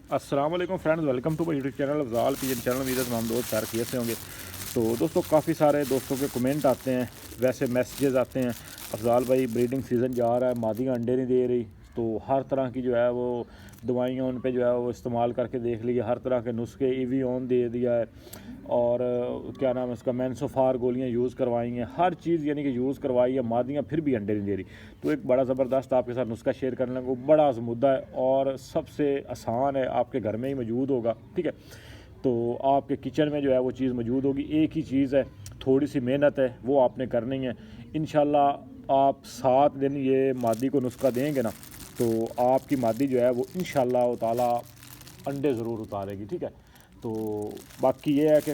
अस्सलाम वालेकुम friends, welcome to my YouTube channel Afzal PM channel. उम्मीद है तमाम दोस्त खैर खैरियत से होंगे। तो दोस्तों, काफ़ी सारे दोस्तों के कमेंट आते हैं, वैसे मैसेजेस आते हैं, अफजाल भाई ब्रीडिंग सीज़न जा रहा है, मादियाँ अंडे नहीं दे रही। तो हर तरह की जो है वो दवाइयाँ उन पे जो है वो इस्तेमाल करके देख ली, हर तरह के नुस्खे ईवीओन दे दिया है, और क्या नाम है उसका, मैंसोफार गोलियाँ यूज़ करवाई हैं, हर चीज़ यानी कि यूज़ करवाई है, मादियाँ फिर भी अंडे नहीं दे रही। तो एक बड़ा ज़बरदस्त आपके साथ नुस्खा शेयर करने को बड़ा मुद्दा है और सबसे आसान है, आपके घर में ही मौजूद होगा। ठीक है, तो आपके किचन में जो है वो चीज़ मौजूद होगी। एक ही चीज़ है, थोड़ी सी मेहनत है, वो आपने करनी है। इंशाल्लाह आप 7 दिन ये मादी को नुस्खा देंगे ना, तो आपकी मादी जो है वो इंशाल्लाह ताला अंडे ज़रूर उतारेगी। ठीक है, तो बाकी ये है कि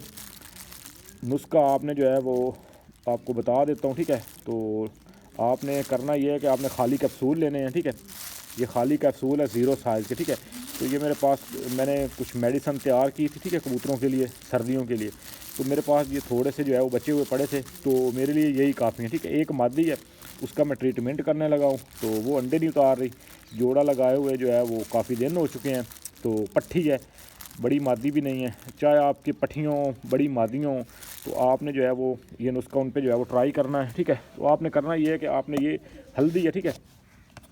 नुस्खा आपने जो है वो आपको बता देता हूँ। ठीक है, तो आपने करना ये है कि आपने खाली कैप्सूल लेने हैं। ठीक है, ये खाली कैप्सूल है 0 साइज़ के। ठीक है, तो ये मेरे पास मैंने कुछ मेडिसन तैयार की थी, ठीक है, कबूतरों के लिए, सर्दियों के लिए। तो मेरे पास ये थोड़े से जो है वो बचे हुए पड़े थे, तो मेरे लिए यही काफ़ी है। ठीक है, एक मादी है, उसका मैं ट्रीटमेंट करने लगा हूँ, तो वो अंडे नहीं उतार रही। जोड़ा लगाए हुए जो है वो काफ़ी दिन हो चुके हैं। तो पट्ठी है, बड़ी मादी भी नहीं है। चाहे आपकी पट्ठियों बड़ी मादियों, तो आपने जो है वो ये नुस्खा उन पे जो है वो ट्राई करना है। ठीक है, तो आपने करना ये है कि आपने ये हल्दी है, ठीक है,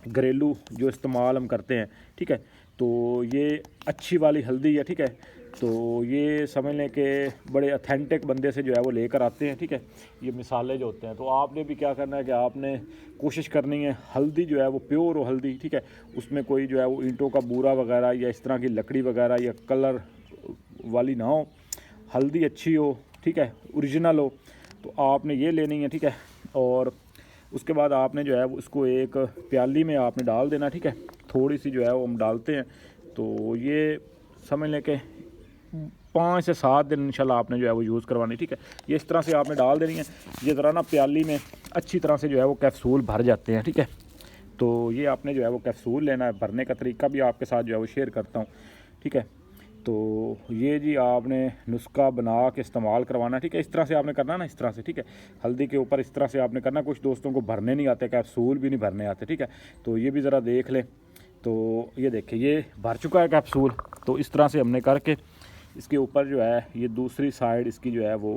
घरेलू जो इस्तेमाल हम करते हैं, ठीक है, तो ये अच्छी वाली हल्दी है। ठीक है, तो ये समझ लें कि बड़े अथेंटिक बंदे से जो है वो लेकर आते हैं। ठीक है, ये मिसाले जो होते हैं, तो आपने भी क्या करना है कि आपने कोशिश करनी है हल्दी जो है वो प्योर हो हल्दी। ठीक है, उसमें कोई जो है वो ईंटों का बूरा वगैरह या इस तरह की लकड़ी वगैरह या कलर वाली ना हो, हल्दी अच्छी हो। ठीक है, ओरिजिनल हो, तो आपने ये लेनी है। ठीक है, और उसके बाद आपने जो है वो उसको एक प्याली में आपने डाल देना। ठीक है, थोड़ी सी जो है वो हम डालते हैं, तो ये समझ लें कि 5 से 7 दिन इंशाल्लाह आपने जो है वो यूज़ करवानी। ठीक है, ये इस तरह से आपने डाल देनी है। ये ज़रा ना प्याली में अच्छी तरह से जो है वो कैप्सूल भर जाते हैं। ठीक है, तो ये आपने जो है वो कैप्सूल लेना है, भरने का तरीका भी आपके साथ जो है वो शेयर करता हूँ। ठीक है, तो ये जी आपने नुस्खा बना के इस्तेमाल करवाना है। ठीक है, इस तरह से आपने करना ना, इस तरह से। ठीक है, हल्दी के ऊपर इस तरह से आपने करना। कुछ दोस्तों को भरने नहीं आते, कैप्सूल भी नहीं भरने आते। ठीक है, तो ये भी ज़रा देख लें। तो ये देखिए, ये भर चुका है कैप्सूल। तो इस तरह से हमने करके इसके ऊपर जो है ये दूसरी साइड इसकी जो है वो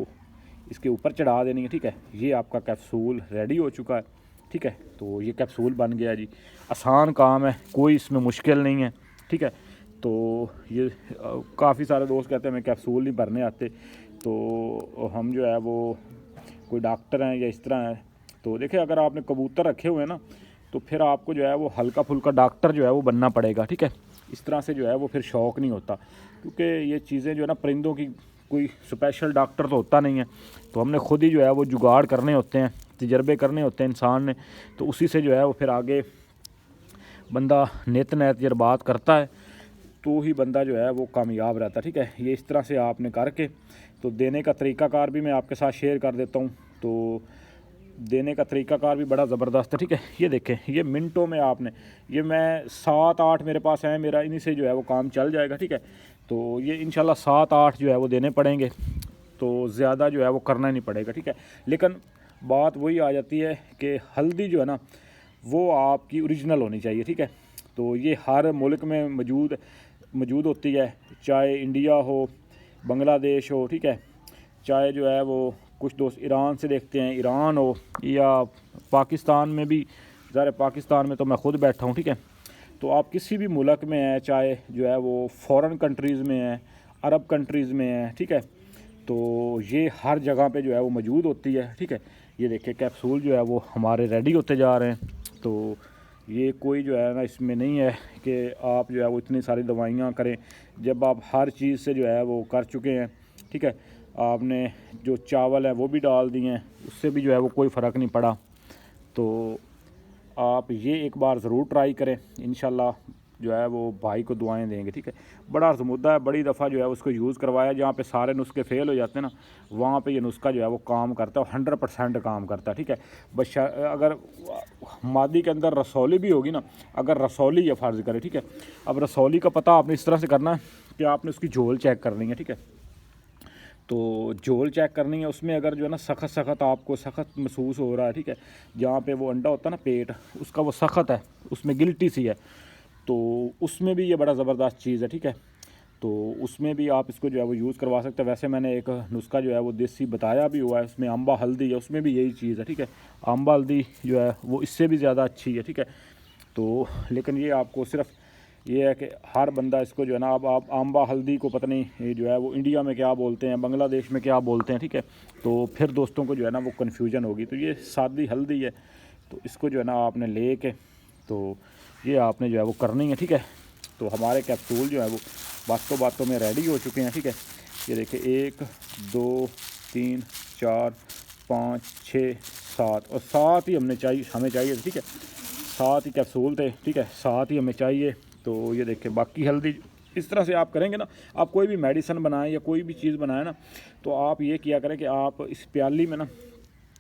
इसके ऊपर चढ़ा देनी है। ठीक है, ये आपका कैप्सूल रेडी हो चुका है। ठीक है, तो ये कैप्सूल बन गया जी। आसान काम है, कोई इसमें मुश्किल नहीं है। ठीक है, तो ये काफ़ी सारे दोस्त कहते हैं हमें कैप्सूल नहीं भरने आते, तो हम जो है वो कोई डॉक्टर हैं या इस तरह है। तो देखिए, अगर आपने कबूतर रखे हुए हैं ना, तो फिर आपको जो है वो हल्का फुल्का डॉक्टर जो है वो बनना पड़ेगा। ठीक है, इस तरह से जो है वो फिर शौक़ नहीं होता, क्योंकि ये चीज़ें जो है ना, परिंदों की कोई स्पेशल डॉक्टर तो होता नहीं है, तो हमने खुद ही जो है वो जुगाड़ करने होते हैं, तजर्बे करने होते हैं इंसान ने। तो उसी से जो है वो फिर आगे बंदा नित नए तजर्बात करता है, तो ही बंदा जो है वो कामयाब रहता है। ठीक है, ये इस तरह से आपने करके, तो देने का तरीक़ाकार भी मैं आपके साथ शेयर कर देता हूँ। तो देने का तरीक़ाकार भी बड़ा ज़बरदस्त है। ठीक है, ये देखें, ये मिनटों में आपने, ये मैं 7-8 मेरे पास है, मेरा इन्हीं से जो है वो काम चल जाएगा। ठीक है, तो ये इंशाल्लाह 7-8 जो है वो देने पड़ेंगे, तो ज़्यादा जो है वो करना ही नहीं पड़ेगा। ठीक है, लेकिन बात वही आ जाती है कि हल्दी जो है ना, वो आपकी ओरिजिनल होनी चाहिए। ठीक है, तो ये हर मुल्क में मौजूद होती है, चाहे इंडिया हो, बांग्लादेश हो। ठीक है, चाहे जो है वो कुछ दोस्त ईरान से देखते हैं, ईरान हो, या पाकिस्तान में भी, ज़ाहिर पाकिस्तान में तो मैं ख़ुद बैठा हूँ। ठीक है, तो आप किसी भी मुल्क में हैं, चाहे जो है वो फ़ॉरेन कंट्रीज़ में हैं, अरब कंट्रीज़ में हैं। ठीक है, तो ये हर जगह पे जो है वो मौजूद होती है। ठीक है, ये देखिए, कैप्सूल जो है वो हमारे रेडी होते जा रहे हैं। तो ये कोई जो है ना, इसमें नहीं है कि आप जो है वो इतनी सारी दवाइयाँ करें, जब आप हर चीज़ से जो है वो कर चुके हैं। ठीक है, आपने जो चावल है वो भी डाल दिए हैं, उससे भी जो है वो कोई फ़र्क नहीं पड़ा। तो आप ये एक बार ज़रूर ट्राई करें, इंशाल्लाह जो है वो भाई को दुआएं देंगे। ठीक है, बड़ा मुद्दा है, बड़ी दफ़ा जो है उसको यूज़ करवाया, जहाँ पे सारे नुस्खे फ़ेल हो जाते हैं ना, वहाँ पे ये नुस्खा जो है वो काम करता है, 100% काम करता है। ठीक है, बस अगर मादी के अंदर रसौली भी होगी ना, अगर रसौली या फ़र्ज़ करें, ठीक है, अब रसौली का पता आपने इस तरह से करना है कि आपने उसकी झोल चेक करनी है। ठीक है, तो झोल चेक करनी है, उसमें अगर जो है ना सख्त आपको सख्त महसूस हो रहा है, ठीक है, जहाँ पे वो अंडा होता है ना, पेट उसका वो सख्त है, उसमें गिल्टी सी है, तो उसमें भी ये बड़ा ज़बरदस्त चीज़ है। ठीक है, तो उसमें भी आप इसको जो है वो यूज़ करवा सकते हैं। वैसे मैंने एक नुस्खा जो है वो देसी बताया भी हुआ है, उसमें अम्बा हल्दी है, उसमें भी यही चीज़ है, ठीक है। अम्बा हल्दी जो है वो इससे भी ज़्यादा अच्छी है, ठीक है। तो लेकिन ये आपको सिर्फ ये है कि हर बंदा इसको जो है ना, अब आप अम्बा हल्दी को पता नहीं ये जो है वो इंडिया में क्या बोलते हैं, बांग्लादेश में क्या बोलते हैं, ठीक है। तो फिर दोस्तों को जो है ना वो कन्फ्यूजन होगी। तो ये सादी हल्दी है, तो इसको जो है ना आपने ले के तो ये आपने जो है वो करनी है, ठीक है। तो हमारे कैप्सूल जो है वो बातों में रेडी हो चुके हैं, ठीक है। ये देखिए 1 2 3 4 5 6 7 और 7 ही हमें चाहिए, ठीक है। 7 ही कैप्सूल थे, ठीक है, 7 ही हमें चाहिए। तो ये देखिए बाकी हल्दी इस तरह से आप करेंगे ना, आप कोई भी मेडिसिन बनाएं या कोई भी चीज़ बनाएं ना, तो आप ये किया करें कि आप इस प्याली में ना,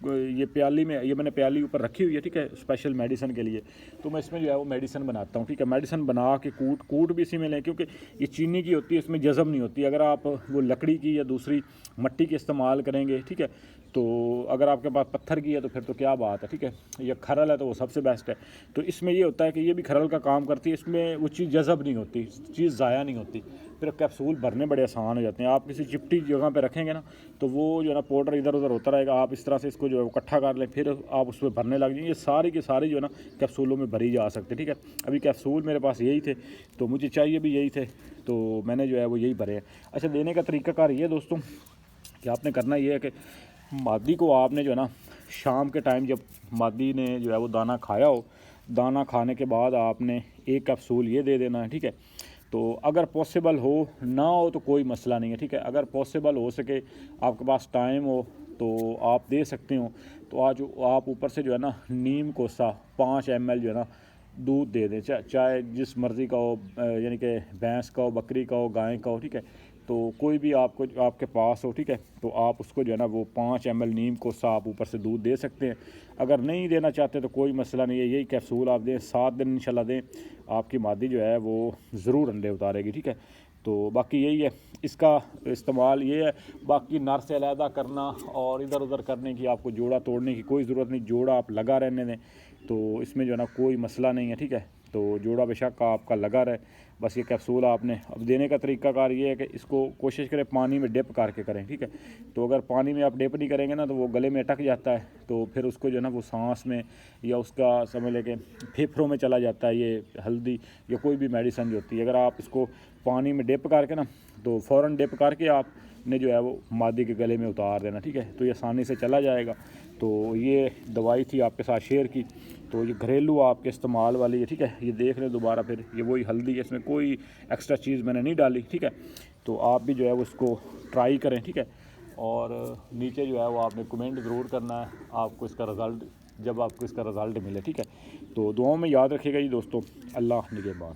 ये प्याली में, ये मैंने प्याली ऊपर रखी हुई है, ठीक है, स्पेशल मेडिसिन के लिए। तो मैं इसमें जो है वो मेडिसिन बनाता हूँ, ठीक है। मेडिसिन बना के कूट भी इसी में लें, क्योंकि ये चीनी की होती है, इसमें जज़ब नहीं होती। अगर आप वो लकड़ी की या दूसरी मट्टी के इस्तेमाल करेंगे, ठीक है, तो अगर आपके पास पत्थर की है तो फिर तो क्या बात है, ठीक है। या खरल है तो वो सबसे बेस्ट है। तो इसमें ये होता है कि ये भी खरल का काम करती है, इसमें वो चीज़ जज़ब नहीं होती, चीज़ ज़ाया नहीं होती, फिर कैप्सूल भरने बड़े आसान हो जाते हैं। आप किसी चिपटी जगह पे रखेंगे ना, तो वो जो है ना पाउडर इधर उधर होता रहेगा। आप इस तरह से इसको जो है इकट्ठा कर लें, फिर आप उस पर भरने लग जाएंगे। ये सारी की सारी जो है ना कैप्सूलों में भरी जा सकती है, ठीक है। अभी कैप्सूल मेरे पास यही थे, तो मुझे चाहिए भी यही थे, तो मैंने जो है वो यही भरे हैं। अच्छा, देने का तरीक़ाकार ये दोस्तों कि आपने करना ये है कि मादी को आपने जो है ना शाम के टाइम, जब मादी ने जो है वो दाना खाया हो, दाना खाने के बाद आपने एक कैप्सूल ये दे देना है, ठीक है। तो अगर पॉसिबल हो, ना हो तो कोई मसला नहीं है, ठीक है। अगर पॉसिबल हो सके, आपके पास टाइम हो, तो आप दे सकते हो। तो आज आप ऊपर से जो है ना नीम कोसा 5 ml जो है ना दूध दे दें, चाहे जिस मर्ज़ी का हो, यानी कि भैंस का हो, बकरी का हो, गाय का हो, ठीक है। तो कोई भी आपको आपके पास हो, ठीक है, तो आप उसको जो है ना वो 5 ml नीम कोसा आप ऊपर से दूध दे सकते हैं। अगर नहीं देना चाहते तो कोई मसला नहीं है, यही कैप्सूल आप दें, 7 दिन इंशाल्लाह दें, आपकी मादी जो है वो ज़रूर अंडे उतारेगी, ठीक है। तो बाकी यही है, इसका इस्तेमाल ये है। बाकी नर से अलहदा करना और इधर उधर करने की, आपको जोड़ा तोड़ने की कोई ज़रूरत नहीं, जोड़ा आप लगा रहने दें, तो इसमें जो है ना कोई मसला नहीं है, ठीक है। तो जोड़ा बेशक आपका लगा रहे, बस ये कैप्सूल आपने अब देने का तरीक़ाकार ये है कि इसको कोशिश करें पानी में डिप करके करें, ठीक है। तो अगर पानी में आप डिप नहीं करेंगे ना, तो वो गले में अटक जाता है, तो फिर उसको जो है ना वो सांस में या उसका समझ लें कि फेफड़ों में चला जाता है, ये हल्दी या कोई भी मेडिसिन जो होती है। अगर आप इसको पानी में डिप करके ना, तो फ़ौरन डिप करके आपने जो है वो मादी के गले में उतार देना, ठीक है। तो ये आसानी से चला जाएगा। तो ये दवाई थी आपके साथ शेयर की, तो ये घरेलू आपके इस्तेमाल वाली है, ठीक है। ये देख लें दोबारा, फिर ये वही हल्दी है, इसमें कोई एक्स्ट्रा चीज़ मैंने नहीं डाली, ठीक है। तो आप भी जो है वो इसको ट्राई करें, ठीक है। और नीचे जो है वो आपने कमेंट ज़रूर करना है आपको इसका रिज़ल्ट, जब आपको इसका रिज़ल्ट मिले, ठीक है। तो दुआओं में याद रखिएगा जी दोस्तों। अल्लाह निगहबान।